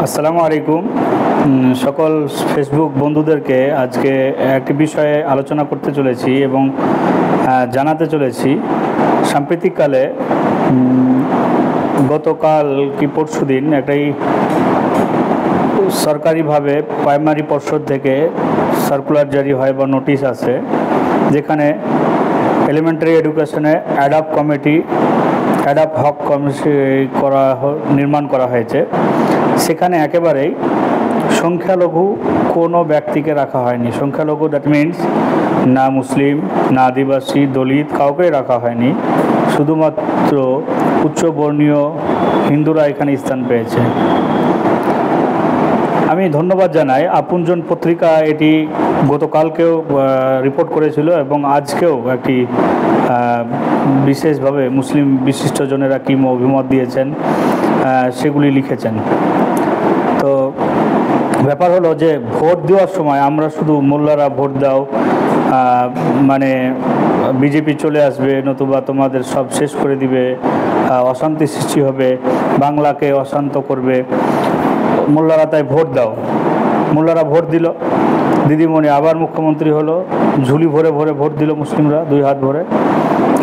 আসসালামু আলাইকুম। সকল ফেসবুক বন্ধুদেরকে আজকে একটি বিষয়ে আলোচনা করতে চলেছি এবং জানাতে চলেছি। সাম্প্রতিককালে গতকাল কি পরশুদিন একটাই সরকারিভাবে প্রাইমারি পর্ষদ থেকে সার্কুলার জারি হয় বা নোটিশ আছে, যেখানে এলিমেন্টারি এডুকেশনে অ্যাডাপ হক কমিটি নির্মাণ করা হয়েছে। সেখানে একেবারেই সংখ্যালঘু কোনো ব্যক্তিকে রাখা হয়নি। সংখ্যালঘু দ্যাট মিনস না মুসলিম, না আদিবাসী, দলিত, কাউকেই রাখা হয়নি। শুধুমাত্র উচ্চবর্ণীয় হিন্দুরা এখানে স্থান পেয়েছে। আমি ধন্যবাদ জানাই, আপনজন পত্রিকা এটি গতকালকেও রিপোর্ট করেছিল এবং আজকেও একটি বিশেষভাবে মুসলিম বিশিষ্টজনেরা কী অভিমত দিয়েছেন সেগুলি লিখেছেন। তো ব্যাপার হলো যে ভোট দেওয়ার সময় আমরা শুধু মোল্লারা ভোট দাও, মানে বিজেপি চলে আসবে, নতুবা তোমাদের সব শেষ করে দিবে, অশান্তি সৃষ্টি হবে, বাংলাকে অশান্ত করবে, মোল্লারা তাই ভোট দাও। মোল্লারা ভোট দিল, দিদিমণি আবার মুখ্যমন্ত্রী হলো, ঝুলি ভরে ভরে ভোট দিল মুসলিমরা 2 হাত ভরে,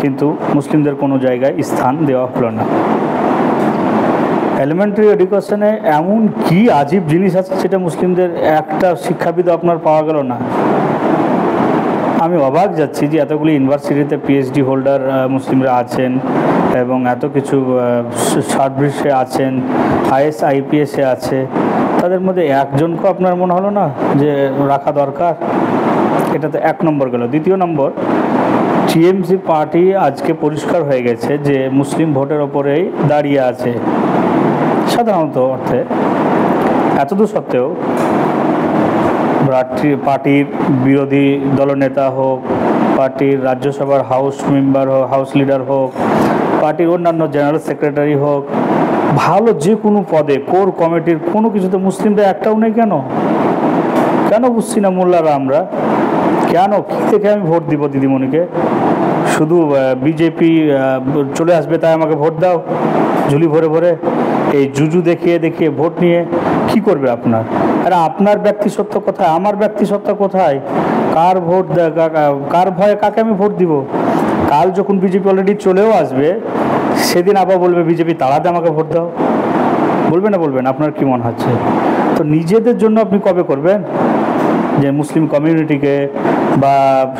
কিন্তু মুসলিমদের কোনো জায়গায় স্থান দেওয়া হলো না। এলিমেন্টারি এডুকেশনে এমন কি আজীব জিনিস আছে সেটা মুসলিমদের একটা শিক্ষাবিদ আপনার পাওয়া গেল না। আমি অবাক যাচ্ছি যে এতগুলি ইউনিভার্সিটিতে পিএইচডি হোল্ডার মুসলিমরা আছেন এবং এত কিছু সার্ভিসে আছেন, আইএস আইপিএসে আছে, তাদের মধ্যে একজনকেও আপনার মনে হলো না যে রাখা দরকার? এটা তো 1 নম্বর গেল। দ্বিতীয় নম্বর, টিএমসি পার্টি আজকে পরিষ্কার হয়ে গেছে যে মুসলিম ভোটের ওপরেই দাঁড়িয়ে আছে সাধারণত অর্থে। এতদূর সত্ত্বেও পার্টির বিরোধী দলনেতা হোক, পার্টির রাজ্যসভার হাউস মেম্বার হোক, হাউস লিডার হোক, পার্টির অন্যান্য জেনারেল সেক্রেটারি হোক, ভালো যে কোনো পদে, কোর কমিটির কোনো কিছুতে মুসলিমরা একটাও নেই। কেন বুঝছি না মোল্লারা আমরা কেন, কী থেকে আমি ভোট দিব দিদিমণিকে? শুধু বিজেপি চলে আসবে তাই আমাকে ভোট দাও, ঝুলি ভরে ভরে এই জুজু দেখিয়ে দেখিয়ে ভোট নিয়ে কি করবে আপনার? আরে আপনার ব্যক্তিসত্ত্ব কোথায়, আমার ব্যক্তিসত্ত্ব কোথায়? কার ভোট, কার ভয়ে কাকে আমি ভোট দিব? কাল যখন বিজেপি অলরেডি চলেও আসবে, সেদিন আবার বলবে বিজেপি তাড়াতে আমাকে ভোট দাও। বলবে না বলবেন? আপনার কি মনে হচ্ছে? তো নিজেদের জন্য আপনি কবে করবেন? যে মুসলিম কমিউনিটিকে বা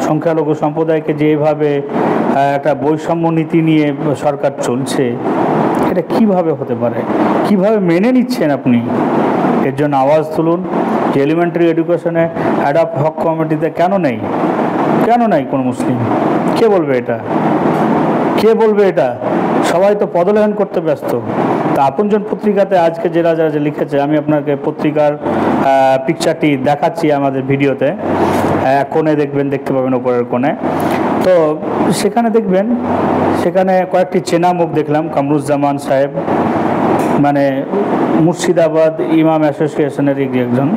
সংখ্যালঘু সম্প্রদায়কে যে এভাবে একটা বৈষম্য নীতি নিয়ে সরকার চলছে, এটা কিভাবে হতে পারে? কিভাবে মেনে নিচ্ছেন আপনি? এর জন্য আওয়াজ তুলুন যে এলিমেন্টারি এডুকেশনে অ্যাডাপ হক কমিটিতে কেন নেই কোনো মুসলিম? কে বলবে এটা? সবাই তো পদলেহন করতে ব্যস্ত। তা আপনজন পত্রিকাতে আজকে যারা লিখেছে, আমি আপনাকে পত্রিকার পিকচারটি দেখাচ্ছি আমাদের ভিডিওতে। কোণে দেখতে পাবেন, উপরের কোণে। তো সেখানে দেখবেন, সেখানে কয়েকটি চেনা মুখ দেখলাম। কামরুজ্জামান সাহেব, মানে মুর্শিদাবাদ ইমাম অ্যাসোসিয়েশনের একজন,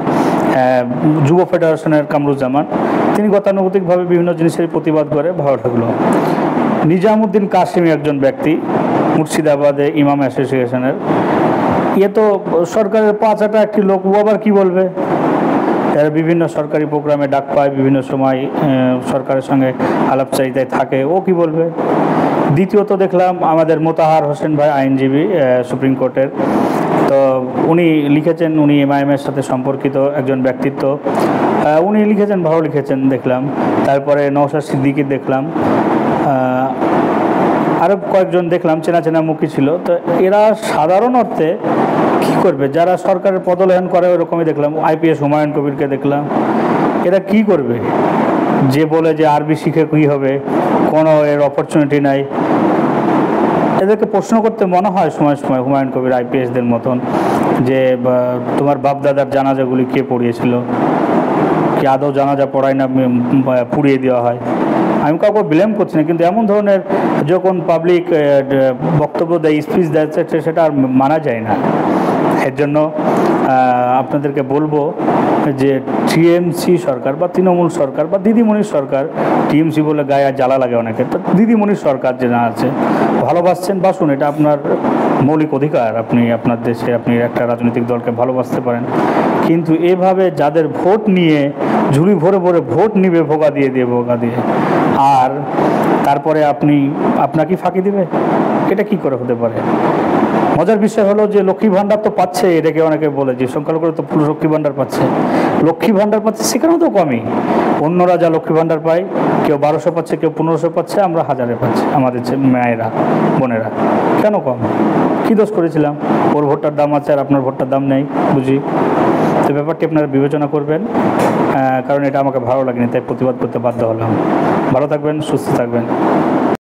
যুব ফেডারেশনের কামরুজ্জামান, তিনি গতানুগতিকভাবে বিভিন্ন জিনিসের প্রতিবাদ করে, ভালো লাগলো। নিজামুদ্দিন কাসিমি একজন ব্যক্তি, মুর্শিদাবাদে ইমাম অ্যাসোসিয়েশনের, তো সরকারের পাঁচাটা একটি লোক, ও আবার কী বলবে? এরা বিভিন্ন সরকারি প্রোগ্রামে ডাক পায়, বিভিন্ন সময় সরকারের সঙ্গে আলাপচারিতায় থাকে, ও কি বলবে? দ্বিতীয়ত দেখলাম আমাদের মোতাহার হোসেন ভাই, আইনজীবী সুপ্রিম কোর্টের, তো উনি লিখেছেন, উনি এমআইএমের সাথে সম্পর্কিত একজন ব্যক্তিত্ব, উনি লিখেছেন, ভালো লিখেছেন দেখলাম। তারপরে নওশাদ সিদ্দিকী দেখলাম, আরও কয়েকজন দেখলাম, চেনা মুখী ছিল। তো এরা সাধারণ অর্থে কী করবে? যারা সরকারের পদলেহন করে ওরকমই দেখলাম। আইপিএস হুমায়ুন কবিরকে দেখলাম, এরা কি করবে? যে বলে যে আরবি শিখে কী হবে, কোনো এর অপরচুনিটি নাই। এদেরকে প্রশ্ন করতে মনে হয় সময় সময় হুমায়ুন কবির আইপিএসদের মতন, যে তোমার বাপদাদার জানাজাগুলি কে পড়িয়েছিল? কি আদৌ জানাজা পড়ায় না পুড়িয়ে দেওয়া হয়? আমি কাউকে ব্লেম করছি না, কিন্তু এমন ধরনের যখন পাবলিক বক্তব্য দেয়, স্পিচ দেয়, সেটা আর মানা যায় না। এর জন্য আপনাদেরকে বলবো যে টিএমসি সরকার বা তৃণমূল সরকার বা দিদিমণির সরকার, টিএমসি বলে গায়ে আর জ্বালা লাগে অনেকে, তো দিদিমণির সরকার যে না আছে, ভালোবাসছেন বাসুন, এটা আপনার মৌলিক অধিকার। আপনি আপনার দেশে আপনি একটা রাজনৈতিক দলকে ভালোবাসতে পারেন, কিন্তু এভাবে যাদের ভোট নিয়ে ঝুড়ি ভরে ভরে ভোট নিবে ভোগা দিয়ে আর তারপরে আপনাকে ফাঁকি দিবে, এটা কি করে হতে পারে? মজার বিষয় হলো যে লক্ষ্মী ভাণ্ডার তো পাচ্ছে, এটাকে অনেকে বলে যে সংখ্যালঘুরা তো পুরো লক্ষ্মী ভাণ্ডার পাচ্ছে, লক্ষ্মী ভাণ্ডার পাচ্ছে সেখানেও তো কমই। অন্যরা যা লক্ষ্মী ভাণ্ডার পায়, কেউ 1200 পাচ্ছে, কেউ 1500 পাচ্ছে, আমরা 1000 পাচ্ছি, আমাদের মায়েরা বোনেরা। কেন কম? কী দোষ করেছিলাম? ওর ভোটটার দাম আছে আর আপনার ভোটটার দাম নেই, বুঝি। তো ব্যাপারটি আপনারা বিবেচনা করবেন, কারণ এটা আমাকে ভালো লাগেনি, তাই প্রতিবাদ করতে বাধ্য হলাম। ভালো থাকবেন, সুস্থ থাকবেন।